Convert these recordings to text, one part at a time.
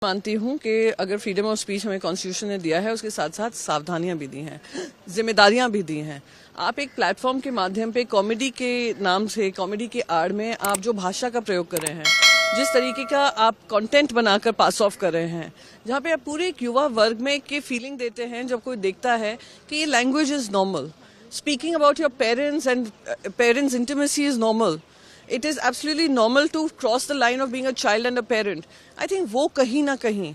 मानती हूँ कि अगर फ्रीडम ऑफ स्पीच हमें कॉन्स्टिट्यूशन ने दिया है, उसके साथ साथ सावधानियां भी दी हैं, जिम्मेदारियां भी दी हैं। आप एक प्लेटफॉर्म के माध्यम पे कॉमेडी के नाम से, कॉमेडी के आड़ में आप जो भाषा का प्रयोग कर रहे हैं, जिस तरीके का आप कंटेंट बनाकर पास ऑफ कर रहे हैं, जहाँ पे आप पूरे एक युवा वर्ग में की फीलिंग देते हैं जब कोई देखता है कि ये language is normal, speaking about your parents and parents intimacy is normal, it is absolutely normal to cross the line of being a child and a parent. I think वो कहीं ना कहीं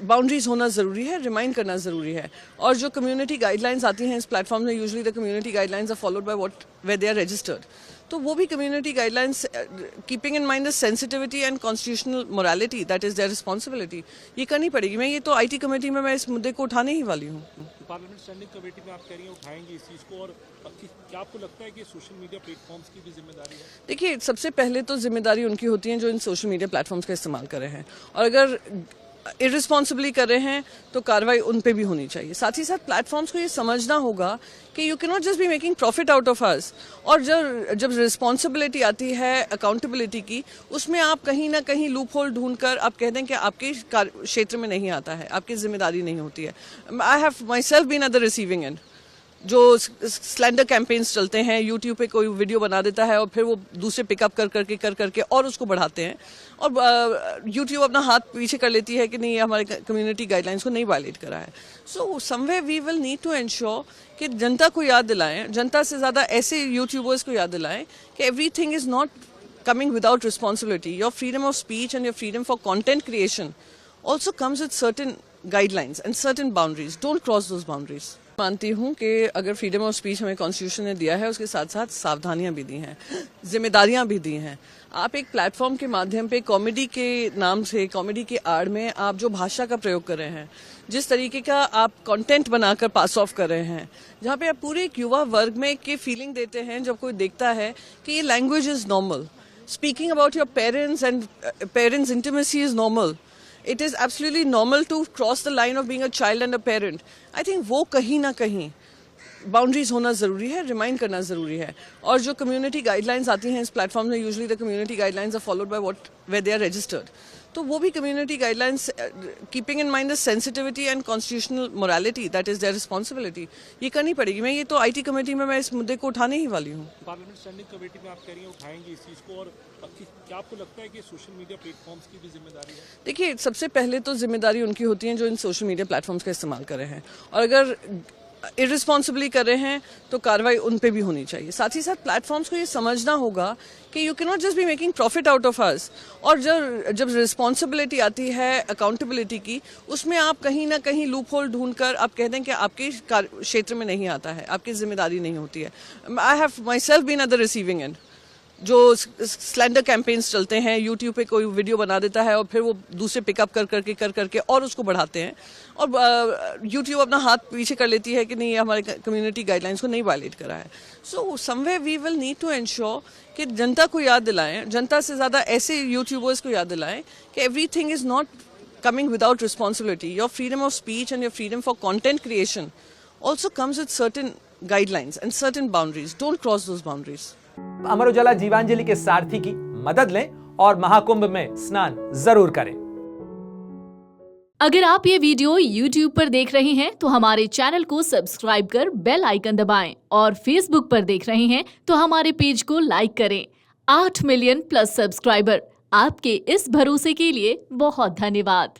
बाउंड्रीज होना जरूरी है, रिमाइंड करना जरूरी है। और जो कम्युनिटी गाइडलाइंस आती हैं इस प्लेटफॉर्म में, usually the community guidelines are followed by what where they are registered, तो वो भी community guidelines keeping in mind the sensitivity and constitutional morality, that is their responsibility, ये करनी पड़ेगी। मैं ये तो आईटी कमेटी में मैं इस मुद्दे को उठाने ही वाली हूँ। पार्लियामेंट स्टैंडिंग कमेटी में आप कह रही हैं उठाएंगे इस चीज़ को, और क्या आपको लगता है कि सोशल मीडिया प्लेटफॉर्म्स की भी जिम्मेदारी है? देखिए, सबसे पहले तो जिम्मेदारी उनकी होती है जो इन सोशल मीडिया प्लेटफॉर्म्स का इस्तेमाल कर रहे हैं, और अगर इररिस्पॉन्सिबली कर रहे हैं तो कार्रवाई उन पे भी होनी चाहिए। साथ ही साथ प्लेटफॉर्म्स को ये समझना होगा कि you can not just be making profit out of us, और जब रिस्पॉन्सिबिलिटी आती है अकाउंटेबिलिटी की, उसमें आप कहीं ना कहीं लूप होल ढूंढकर आप कह दें कि आपके क्षेत्र में नहीं आता है, आपकी जिम्मेदारी नहीं होती है। I have myself been at the receiving end. जो स्लैंडर कैंपेन्स चलते हैं, यूट्यूब पे कोई वीडियो बना देता है और फिर वो दूसरे पिकअप कर करके और उसको बढ़ाते हैं, और यूट्यूब अपना हाथ पीछे कर लेती है कि नहीं, ये हमारे कम्युनिटी गाइडलाइंस को नहीं वायलेट करा है। So someway we will need to ensure कि जनता को याद दिलाएं, जनता से ज़्यादा ऐसे यूट्यूबर्स को याद दिलाएं कि everything is not coming without responsibility. Your freedom of speech and your freedom for content creation also comes with certain guidelines and certain boundaries. Don't cross those boundaries. मानती हूँ कि अगर फ्रीडम ऑफ स्पीच हमें constitution ने दिया है, उसके साथ साथ सावधानियां भी दी हैं, जिम्मेदारियां भी दी हैं। आप एक प्लेटफॉर्म के माध्यम पे कॉमेडी के नाम से, कॉमेडी के आड़ में आप जो भाषा का प्रयोग कर रहे हैं, जिस तरीके का आप कंटेंट बनाकर पास ऑफ कर रहे हैं, जहाँ पे आप पूरे एक युवा वर्ग में की फीलिंग देते हैं जब कोई देखता है कि ये language is normal, speaking about your parents and parents intimacy is normal. It is absolutely normal to cross the line of being a child and a parent. I think वो कहीं ना कहीं बाउंड्रीज होना जरूरी है, रिमाइंड करना जरूरी है। और जो कम्युनिटी गाइडलाइंस आती हैं इस प्लेटफॉर्म में, usually the community guidelines are followed by what where they are registered, तो वो भी community guidelines keeping in mind the sensitivity and constitutional morality, that is their responsibility, ये करनी पड़ेगी। मैं ये तो आईटी कमेटी में मैं इस मुद्दे को उठाने ही वाली हूँ। पार्लियामेंट स्टैंडिंग कमेटी में आप कह रही हैं उठाएंगे इस चीज़ को, और क्या आपको लगता है कि सोशल मीडिया प्लेटफॉर्म्स की भी जिम्मेदारी है? देखिए, सबसे पहले तो जिम्मेदारी उनकी होती है जो इन सोशल मीडिया प्लेटफॉर्म्स का इस्तेमाल कर रहे हैं, और अगर इररिस्पॉन्सिबली कर रहे हैं तो कार्रवाई उन पे भी होनी चाहिए। साथ ही साथ प्लेटफॉर्म्स को ये समझना होगा कि you can not just be making profit out of us, और जब रिस्पॉन्सिबिलिटी आती है अकाउंटेबिलिटी की, उसमें आप कहीं ना कहीं लूप होल ढूंढकर आप कह दें कि आपके क्षेत्र में नहीं आता है, आपकी जिम्मेदारी नहीं होती है। I have myself been at the receiving end. जो स्लैंडर कैंपेन्स चलते हैं, यूट्यूब पे कोई वीडियो बना देता है और फिर वो दूसरे पिकअप कर करके और उसको बढ़ाते हैं, और यूट्यूब अपना हाथ पीछे कर लेती है कि नहीं, ये हमारे कम्युनिटी गाइडलाइंस को नहीं वायलेट करा है। So someway we will need to ensure कि जनता को याद दिलाएं, जनता से ज़्यादा ऐसे यूट्यूबर्स को याद दिलाएं कि everything is not coming without responsibility. Your freedom of speech and your freedom for content creation also comes with certain guidelines and certain boundaries. Don't cross those boundaries. Amar Ujala Jeevanjali के सारथी की मदद लें और महाकुंभ में स्नान जरूर करें। अगर आप ये वीडियो YouTube पर देख रहे हैं तो हमारे चैनल को सब्सक्राइब कर बेल आइकन दबाएं, और Facebook पर देख रहे हैं तो हमारे पेज को लाइक करें। 8 मिलियन प्लस सब्सक्राइबर, आपके इस भरोसे के लिए बहुत धन्यवाद।